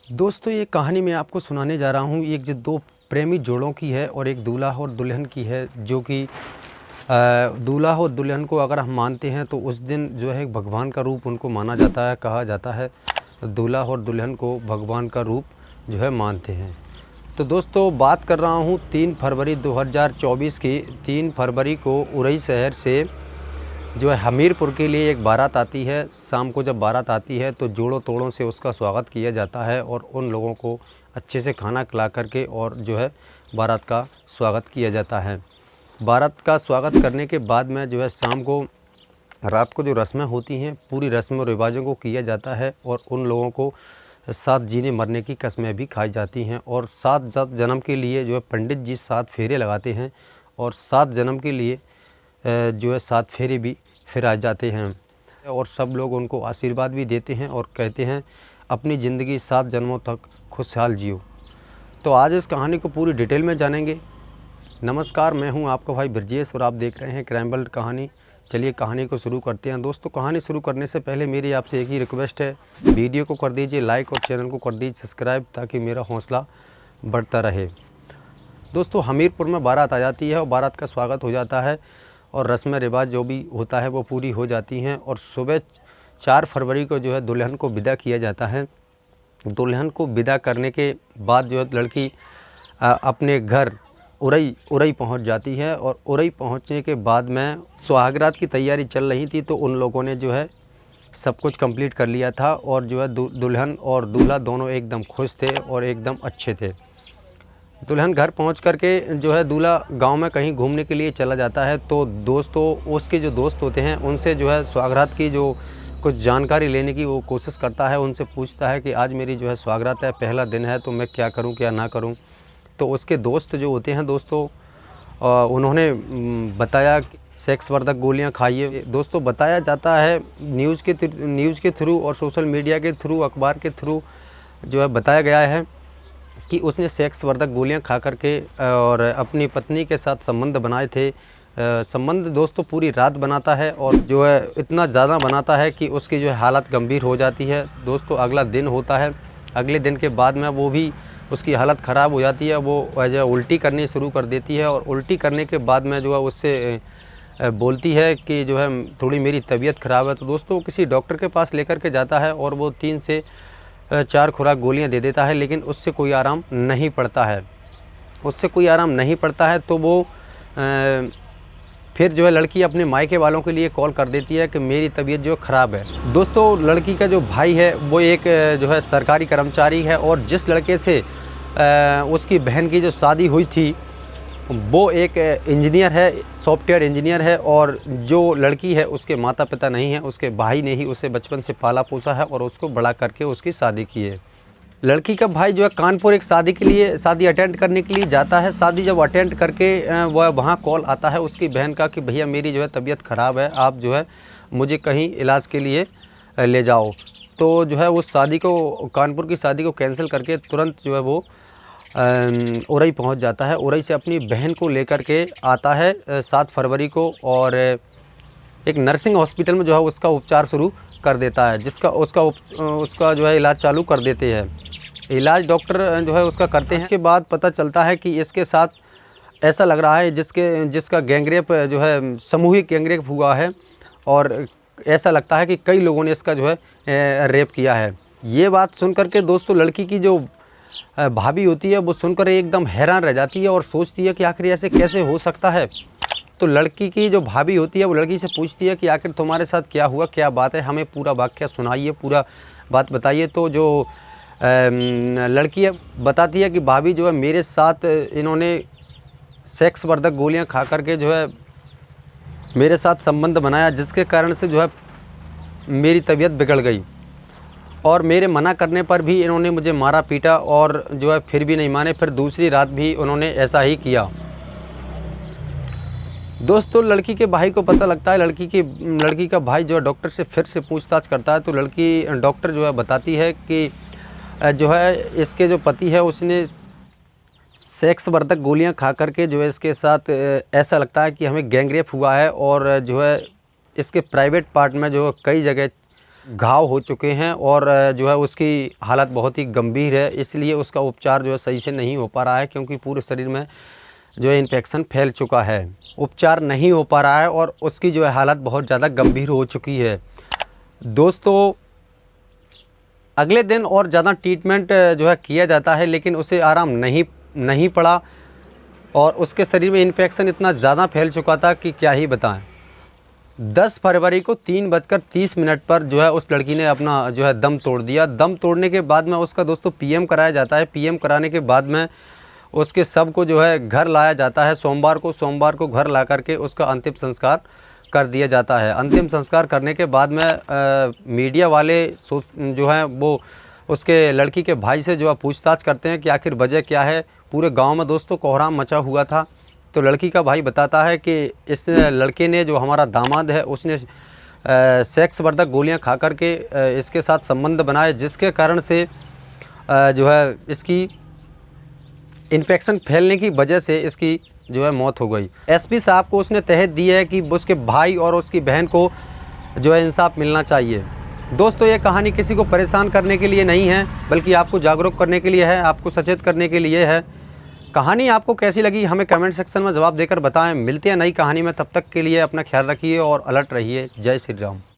दोस्तों ये कहानी मैं आपको सुनाने जा रहा हूँ। एक जो दो प्रेमी जोड़ों की है और एक दूल्हा और दुल्हन की है, जो कि दूल्हा और दुल्हन को अगर हम मानते हैं तो उस दिन जो है भगवान का रूप उनको माना जाता है। कहा जाता है दूल्हा और दुल्हन को भगवान का रूप जो है मानते हैं। तो दोस्तों बात कर रहा हूँ 3 फरवरी 2024 की। 3 फरवरी को उरई शहर से जो है हमीरपुर के लिए एक बारात आती है। शाम को जब बारात आती है तो जोड़ों तोड़ों से उसका स्वागत किया जाता है और उन लोगों को अच्छे से खाना खिला करके और जो है बारात का स्वागत किया जाता है। बारात का स्वागत करने के बाद में जो है शाम को रात को जो रस्में होती हैं, पूरी रस्म और रिवाजों को किया जाता है और उन लोगों को 7 जीने मरने की कस्में भी खाई जाती हैं और 7 जन्म के लिए जो है पंडित जी 7 फेरे लगाते हैं और 7 जन्म के लिए जो है 7 फेरे भी फिराए जाते हैं और सब लोग उनको आशीर्वाद भी देते हैं और कहते हैं अपनी ज़िंदगी 7 जन्मों तक खुशहाल जियो। तो आज इस कहानी को पूरी डिटेल में जानेंगे। नमस्कार, मैं हूं आपका भाई ब्रजेश और आप देख रहे हैं क्राइम वर्ल्ड कहानी। चलिए कहानी को शुरू करते हैं। दोस्तों कहानी शुरू करने से पहले मेरी आपसे एक ही रिक्वेस्ट है, वीडियो को कर दीजिए लाइक और चैनल को कर दीजिए सब्सक्राइब, ताकि मेरा हौसला बढ़ता रहे। दोस्तों हमीरपुर में बारात आ जाती है और बारात का स्वागत हो जाता है और रस्म रिवाज जो भी होता है वो पूरी हो जाती हैं और सुबह 4 फरवरी को जो है दुल्हन को विदा किया जाता है। दुल्हन को विदा करने के बाद जो है लड़की अपने घर उरई पहुंच जाती है और उरई पहुंचने के बाद में सुहागरात की तैयारी चल रही थी, तो उन लोगों ने जो है सब कुछ कंप्लीट कर लिया था और जो है दुल्हन और दूल्हा दोनों एकदम खुश थे और एकदम अच्छे थे। दुल्हन घर पहुंच करके जो है दूल्हा गांव में कहीं घूमने के लिए चला जाता है, तो दोस्तों उसके जो दोस्त होते हैं उनसे जो है सुहागरात की जो कुछ जानकारी लेने की वो कोशिश करता है। उनसे पूछता है कि आज मेरी जो है सुहागरात है, पहला दिन है, तो मैं क्या करूं क्या ना करूं। तो उसके दोस्त जो होते हैं दोस्तों उन्होंने बताया कि सेक्स वर्धक गोलियां खाइए। दोस्तों बताया जाता है न्यूज़ के थ्रू और सोशल मीडिया के थ्रू, अखबार के थ्रू जो है बताया गया है कि उसने सेक्स वर्धक गोलियां खा करके और अपनी पत्नी के साथ संबंध बनाए थे। संबंध दोस्तों पूरी रात बनाता है और जो है इतना ज़्यादा बनाता है कि उसकी जो है हालत गंभीर हो जाती है। दोस्तों अगला दिन होता है, अगले दिन के बाद में वो भी उसकी हालत ख़राब हो जाती है। वो जो उल्टी करनी शुरू कर देती है और उल्टी करने के बाद में जो है उससे बोलती है कि जो है थोड़ी मेरी तबीयत ख़राब है। तो दोस्तों किसी डॉक्टर के पास लेकर के जाता है और वो 3 से 4 खुराक गोलियां दे देता है, लेकिन उससे कोई आराम नहीं पड़ता है। तो वो फिर जो है लड़की अपने मायके वालों के लिए कॉल कर देती है कि मेरी तबीयत जो ख़राब है। दोस्तों लड़की का जो भाई है वो एक जो है सरकारी कर्मचारी है और जिस लड़के से उसकी बहन की जो शादी हुई थी वो एक इंजीनियर है, सॉफ्टवेयर इंजीनियर है और जो लड़की है उसके माता पिता नहीं हैं, उसके भाई ने ही उसे बचपन से पाला पोसा है और उसको बड़ा करके उसकी शादी की है। लड़की का भाई जो है कानपुर एक शादी अटेंड करने के लिए जाता है। शादी जब अटेंड करके वह वहाँ कॉल आता है उसकी बहन का कि भैया मेरी जो है तबीयत ख़राब है, आप जो है मुझे कहीं इलाज के लिए ले जाओ। तो जो है उस शादी को, कानपुर की शादी को कैंसिल करके तुरंत जो है वो उरई पहुंच जाता है। उरई से अपनी बहन को लेकर के आता है 7 फरवरी को और एक नर्सिंग हॉस्पिटल में जो है उसका उपचार शुरू कर देता है, उसका जो है इलाज चालू कर देते हैं। इलाज डॉक्टर जो है उसका करते हैं। इसके बाद पता चलता है कि इसके साथ ऐसा लग रहा है जिसका गैंगरेप जो है सामूहिक गैंगरेप हुआ है और ऐसा लगता है कि कई लोगों ने इसका जो है रेप किया है। ये बात सुन करके दोस्तों लड़की की जो भाभी होती है वो सुनकर एकदम हैरान रह जाती है और सोचती है कि आखिर ऐसे कैसे हो सकता है। तो लड़की की जो भाभी होती है वो लड़की से पूछती है कि आखिर तुम्हारे साथ क्या हुआ, क्या बात है, हमें पूरा वाक़या सुनाइए, पूरा बात बताइए। तो जो लड़की है बताती है कि भाभी जो है मेरे साथ इन्होंने सेक्स वर्धक गोलियां खा करके जो है मेरे साथ संबंध बनाया, जिसके कारण से जो है मेरी तबीयत बिगड़ गई और मेरे मना करने पर भी इन्होंने मुझे मारा पीटा और जो है फिर भी नहीं माने। फिर दूसरी रात भी उन्होंने ऐसा ही किया। दोस्तों लड़की के भाई को पता लगता है, लड़की का भाई जो है डॉक्टर से फिर से पूछताछ करता है। तो डॉक्टर जो है बताती है कि जो है इसके जो पति है उसने सेक्स वर्धक गोलियां खा करके जो है इसके साथ ऐसा लगता है कि हमें गैंगरेप हुआ है और जो है इसके प्राइवेट पार्ट में जो कई जगह घाव हो चुके हैं और जो है उसकी हालत बहुत ही गंभीर है, इसलिए उसका उपचार जो है सही से नहीं हो पा रहा है, क्योंकि पूरे शरीर में जो है इन्फेक्शन फैल चुका है। उपचार नहीं हो पा रहा है और उसकी जो है हालत बहुत ज़्यादा गंभीर हो चुकी है। दोस्तों, अगले दिन और ज़्यादा ट्रीटमेंट जो है किया जाता है, लेकिन उसे आराम नहीं पड़ा और उसके शरीर में इन्फेक्शन इतना ज़्यादा फैल चुका था कि क्या ही बताएं। 10 फरवरी को 3:30 पर जो है उस लड़की ने अपना जो है दम तोड़ दिया। दम तोड़ने के बाद में उसका दोस्तों पीएम कराया जाता है। पीएम कराने के बाद में उसके शव को जो है घर लाया जाता है। सोमवार को घर ला करके उसका अंतिम संस्कार कर दिया जाता है। अंतिम संस्कार करने के बाद में मीडिया वाले जो हैं वो उसके लड़की के भाई से जो है पूछताछ करते हैं कि आखिर वजह क्या है। पूरे गांव में दोस्तों कोहराम मचा हुआ था। तो लड़की का भाई बताता है कि इस लड़के ने, जो हमारा दामाद है, उसने सेक्स वर्धक गोलियां खा करके इसके साथ संबंध बनाए, जिसके कारण से जो है इसकी इन्फेक्शन फैलने की वजह से इसकी जो है मौत हो गई। एसपी साहब को उसने तहत दी है कि उसके भाई और उसकी बहन को जो है इंसाफ मिलना चाहिए। दोस्तों, ये कहानी किसी को परेशान करने के लिए नहीं है, बल्कि आपको जागरूक करने के लिए है, आपको सचेत करने के लिए है। कहानी आपको कैसी लगी हमें कमेंट सेक्शन में जवाब देकर बताएं। मिलते हैं नई कहानी में, तब तक के लिए अपना ख्याल रखिए और अलर्ट रहिए। जय श्री राम।